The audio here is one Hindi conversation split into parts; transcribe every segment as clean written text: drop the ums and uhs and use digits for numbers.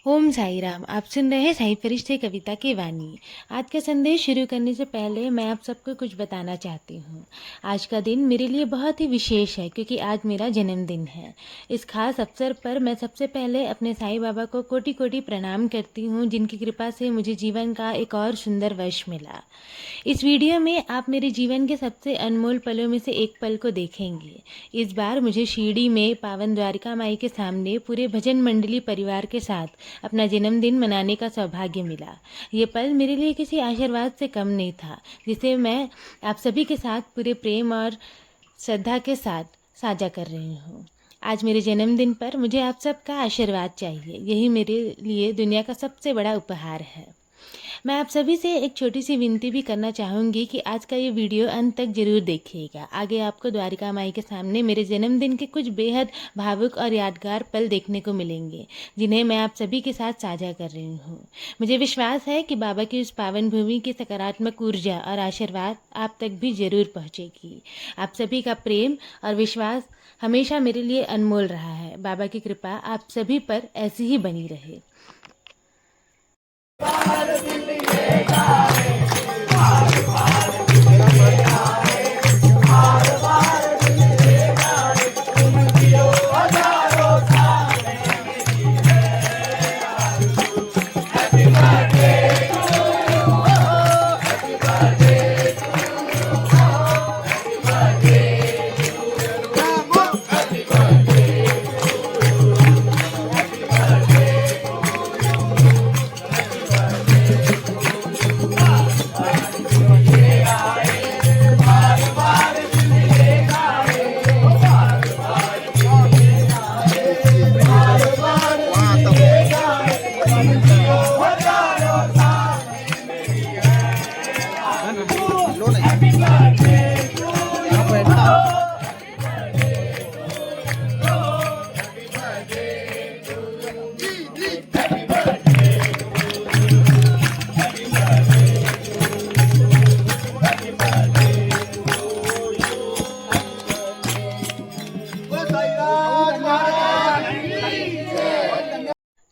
ओम साई राम। आप सुन रहे हैं साई फरिश्ते कविता की वाणी। आज का संदेश शुरू करने से पहले मैं आप सबको कुछ बताना चाहती हूँ। आज का दिन मेरे लिए बहुत ही विशेष है क्योंकि आज मेरा जन्मदिन है। इस खास अवसर पर मैं सबसे पहले अपने साईं बाबा को कोटि कोटि प्रणाम करती हूँ, जिनकी कृपा से मुझे जीवन का एक और सुंदर वर्ष मिला। इस वीडियो में आप मेरे जीवन के सबसे अनमोल पलों में से एक पल को देखेंगे। इस बार मुझे शिरडी में पावन द्वारिका माई के सामने पूरे भजन मंडली परिवार के साथ अपना जन्मदिन मनाने का सौभाग्य मिला। ये पल मेरे लिए किसी आशीर्वाद से कम नहीं था, जिसे मैं आप सभी के साथ पूरे प्रेम और श्रद्धा के साथ साझा कर रही हूँ। आज मेरे जन्मदिन पर मुझे आप सबका आशीर्वाद चाहिए। यही मेरे लिए दुनिया का सबसे बड़ा उपहार है। मैं आप सभी से एक छोटी सी विनती भी करना चाहूँगी कि आज का ये वीडियो अंत तक जरूर देखिएगा। आगे आपको द्वारिका माई के सामने मेरे जन्मदिन के कुछ बेहद भावुक और यादगार पल देखने को मिलेंगे, जिन्हें मैं आप सभी के साथ साझा कर रही हूँ। मुझे विश्वास है कि बाबा की उस पावन भूमि की सकारात्मक ऊर्जा और आशीर्वाद आप तक भी जरूर पहुँचेगी। आप सभी का प्रेम और विश्वास हमेशा मेरे लिए अनमोल रहा है। बाबा की कृपा आप सभी पर ऐसी ही बनी रहे।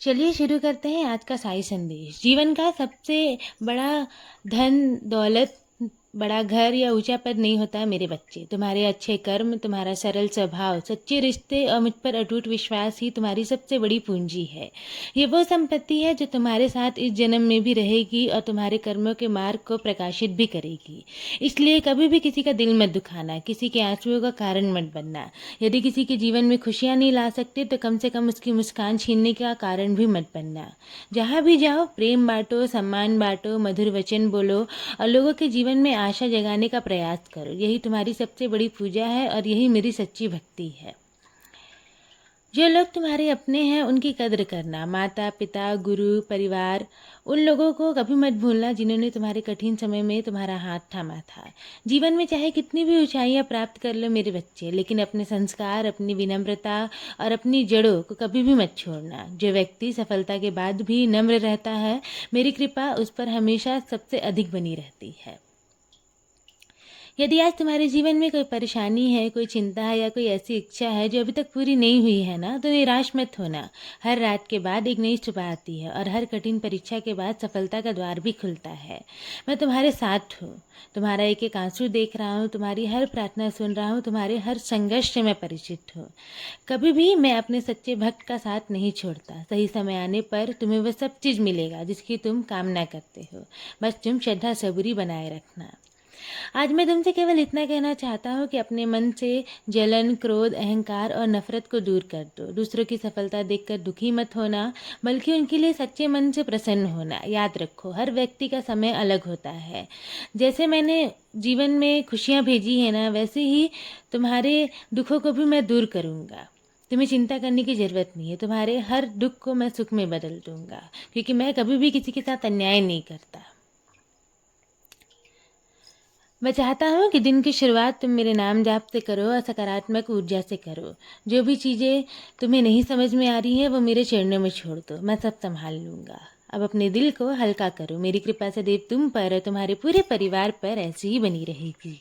चलिए शुरू करते हैं आज का साई संदेश। जीवन का सबसे बड़ा धन दौलत, बड़ा घर या ऊंचा पद नहीं होता मेरे बच्चे। तुम्हारे अच्छे कर्म, तुम्हारा सरल स्वभाव, सच्चे रिश्ते और मुझ पर अटूट विश्वास ही तुम्हारी सबसे बड़ी पूंजी है। ये वो संपत्ति है जो तुम्हारे साथ इस जन्म में भी रहेगी और तुम्हारे कर्मों के मार्ग को प्रकाशित भी करेगी। इसलिए कभी भी किसी का दिल मत दुखाना, किसी के आंसुओं का कारण मत बनना। यदि किसी के जीवन में खुशियाँ नहीं ला सकते तो कम से कम उसकी मुस्कान छीनने का कारण भी मत बनना। जहाँ भी जाओ प्रेम बांटो, सम्मान बांटो, मधुर वचन बोलो और लोगों के जीवन में आशा जगाने का प्रयास करो। यही तुम्हारी सबसे बड़ी पूजा है और यही मेरी सच्ची भक्ति है। जो लोग तुम्हारे अपने हैं उनकी कद्र करना। माता पिता, गुरु, परिवार, उन लोगों को कभी मत भूलना जिन्होंने तुम्हारे कठिन समय में तुम्हारा हाथ थामा था। जीवन में चाहे कितनी भी ऊंचाइयां प्राप्त कर लो मेरे बच्चे, लेकिन अपने संस्कार, अपनी विनम्रता और अपनी जड़ों को कभी भी मत छोड़ना। जो व्यक्ति सफलता के बाद भी नम्र रहता है, मेरी कृपा उस पर हमेशा सबसे अधिक बनी रहती है। यदि आज तुम्हारे जीवन में कोई परेशानी है, कोई चिंता है या कोई ऐसी इच्छा है जो अभी तक पूरी नहीं हुई है ना, तो निराश मत होना। हर रात के बाद एक नई सुबह आती है और हर कठिन परीक्षा के बाद सफलता का द्वार भी खुलता है। मैं तुम्हारे साथ हूँ, तुम्हारा एक एक आंसू देख रहा हूँ, तुम्हारी हर प्रार्थना सुन रहा हूँ, तुम्हारे हर संघर्ष से मैं परिचित हूँ। कभी भी मैं अपने सच्चे भक्त का साथ नहीं छोड़ता। सही समय आने पर तुम्हें वह सब चीज़ मिलेगा जिसकी तुम कामना करते हो। बस तुम श्रद्धा सबूरी बनाए रखना। आज मैं तुमसे केवल इतना कहना चाहता हूँ कि अपने मन से जलन, क्रोध, अहंकार और नफरत को दूर कर दो। दूसरों की सफलता देखकर दुखी मत होना, बल्कि उनके लिए सच्चे मन से प्रसन्न होना। याद रखो, हर व्यक्ति का समय अलग होता है। जैसे मैंने जीवन में खुशियाँ भेजी है ना, वैसे ही तुम्हारे दुखों को भी मैं दूर करूँगा। तुम्हें चिंता करने की ज़रूरत नहीं है। तुम्हारे हर दुख को मैं सुख में बदल दूँगा, क्योंकि मैं कभी भी किसी के साथ अन्याय नहीं करता। मैं चाहता हूँ कि दिन की शुरुआत तुम मेरे नाम जाप से करो और सकारात्मक ऊर्जा से करो। जो भी चीज़ें तुम्हें नहीं समझ में आ रही हैं वो मेरे चरणों में छोड़ दो, मैं सब संभाल लूँगा। अब अपने दिल को हल्का करो। मेरी कृपा सदैव तुम पर और तुम्हारे पूरे परिवार पर ऐसी ही बनी रहेगी।